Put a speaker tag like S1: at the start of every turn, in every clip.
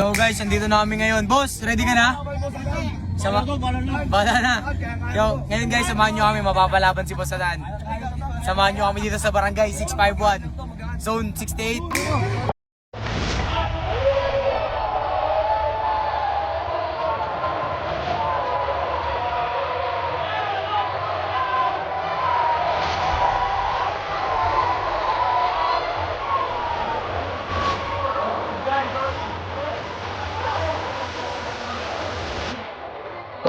S1: So guys, andito na kami ngayon. Boss, ready ka na? Bala na. Yo, ngayon guys, samahan nyo kami. Mapapalaban si Boss Adan. Samahan nyo kami dito sa Barangay 651, Zone 68.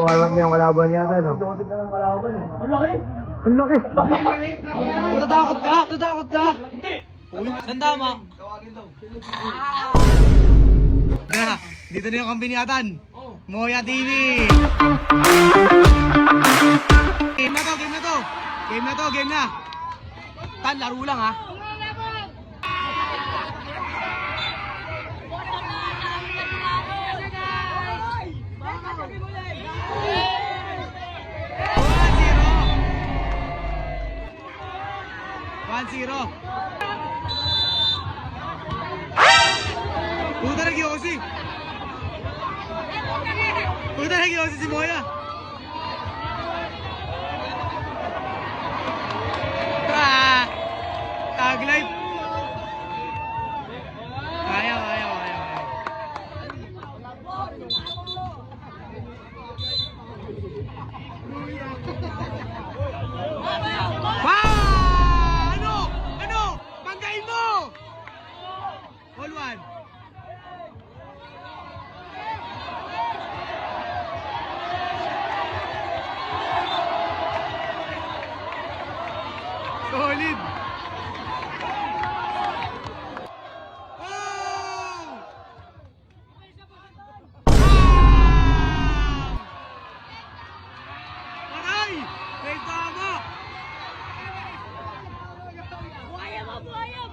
S2: Alam niya ang kalaban niya, no? Ang laki! Ang laki!
S1: Tatakot ka! Tatakot ka! Sandama! Na, dito na yung company atan. Moya TV! Game na to, game na to! Game na to, game na! Tan, laro lang ha! Zero. Puta lagi Osi. Puta lagi Osi si Moya. Tag life. Ayaw. All one. Solid. Patay! May tama! Buhaya mo! Buhaya!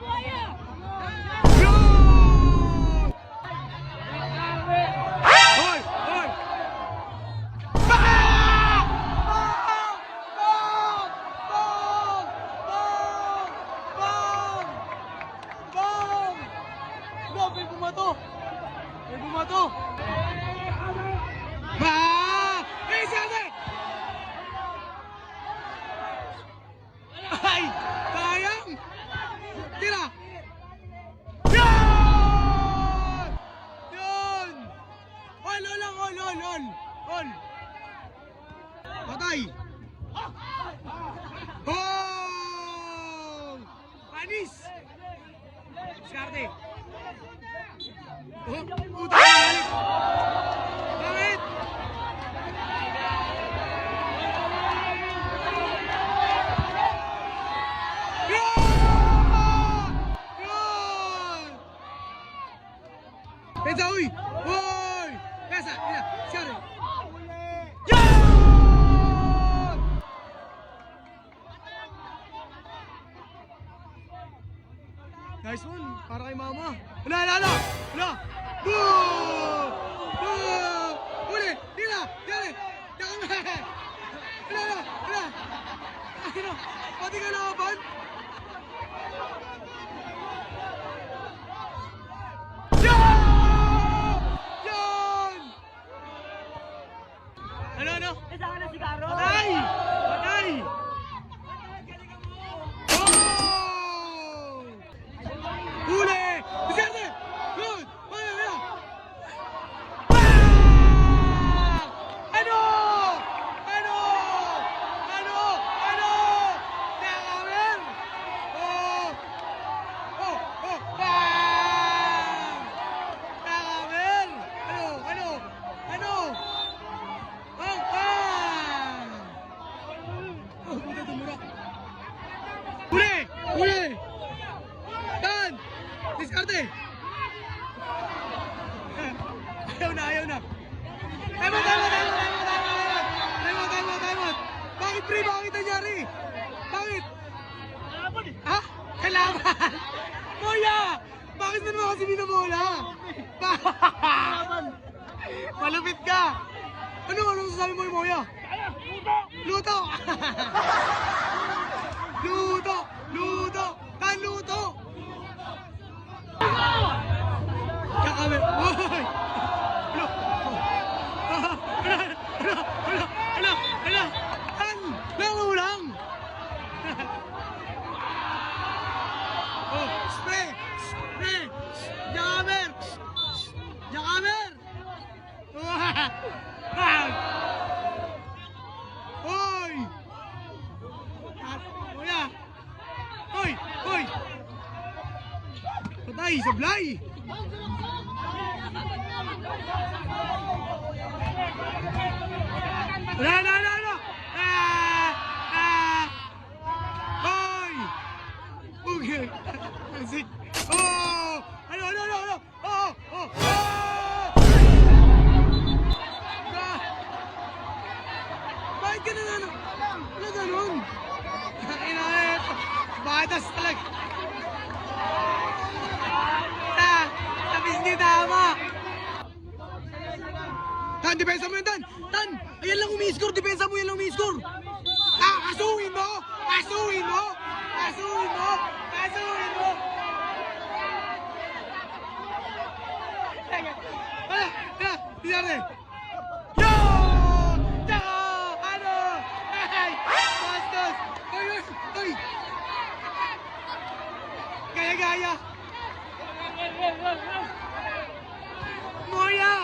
S1: May bumato! Ay, sana! Ay! Sayang! Tira! Yan! Yan! All! Patay! Oh! Panis! Diskarte! Oh, puta na balik! Bakit? Yan! Pesa, uy! Uy! Pesa! Mira, cierre! Yan! Nice one! Para kay mama! Wala! Boom! Boom! Uli! Tira! Tira! Wala! Ano? Pati ka laban? Yan! Ano?
S2: Isa ka na sigaro!
S1: Patay! Huli! Biserte! Good! Maya! Ano? Nakawer! Oh! Bang! Nakawer! Ano? Bang! Oh, puta tumura. Huli! Dan! Diskarte! Ayaw na! Time out! Bakit pre? Bakit nangyari? Bakit? Ha? Kalaban! Moya! Bakit na naman kasi binabola? Malupit ka! Anong sasabi mo yung Moya? Luto! Luto! Kakawin! Uy!
S3: Hoy! Kuya! Hoy! Hoy! Patay! Sablay! Ano? Hoy! Okay. Asik. Oh! Ano? Oh! Bakit ganun ano? Ano ganun? Ito. Batas talaga. Tapos hindi tama. Tan, depensa mo yun, Tan! Tan! Ayan lang umi-score! Depensa mo, yan lang umi-score! Kasuhin mo! Kasuhin mo! Kasuhin mo! Kasuhin mo! Pinari! Yo! Tsaka! Ano? Hey! Bastos! Oy! Gaya! Moya!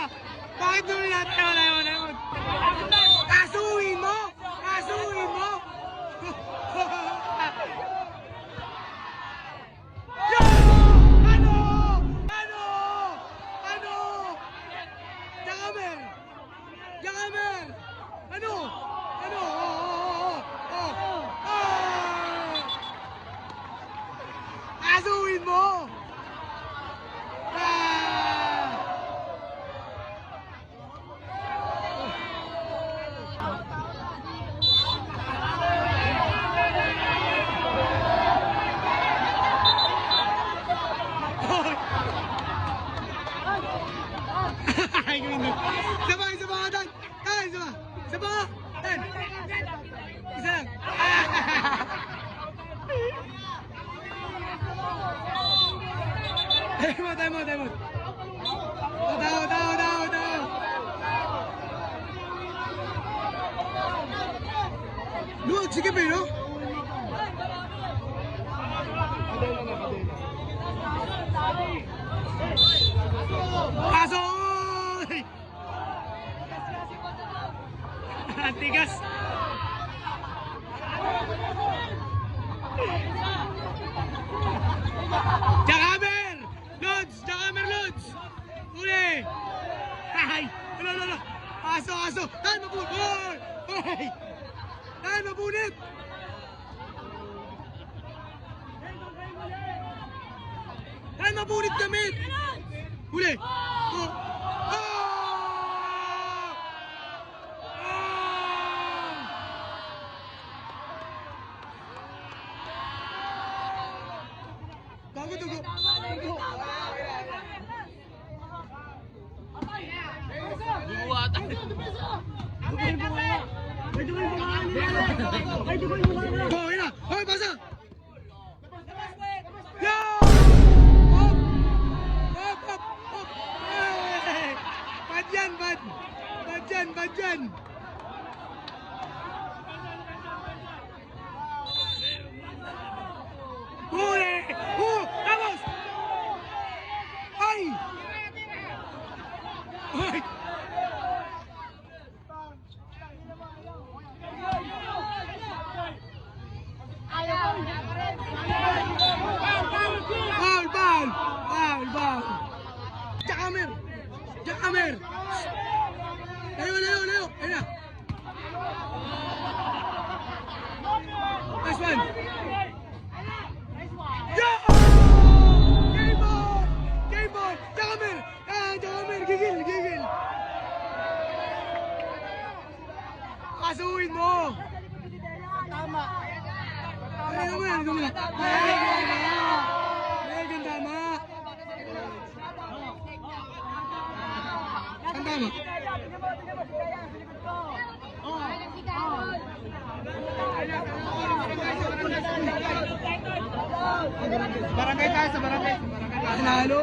S3: Bakit doon natin? Wala yun. Kasuhin mo! Kasuhin mo! Yo! Ano? Jakamer! Ano? Kasuhin mo! Isa pa, Dan! Isa pa! Dan! Isa lang! Time out! Daw! Luwag, sige pa, no? Asoy! Tigas! Jakamer! Lods! Uli! Ay! Ano? Aso! Tahan mabunit! Hoy! Tahan mabunit! Tahan mabunit damit! Uli! Bago dugo! Hoy, pasa! Yo! Hop! Hey! Bad yan! Huli! Vamos! Ay! Ay! Foul! Jakamer! Layo! Ayun na! Nice one! Yo! Game ball! Jakamer! Gigil! Kasuhin mo! Tama! Ano naman? Megan, tama! Ang tama? Barangay tayo sa barangay. Nalo!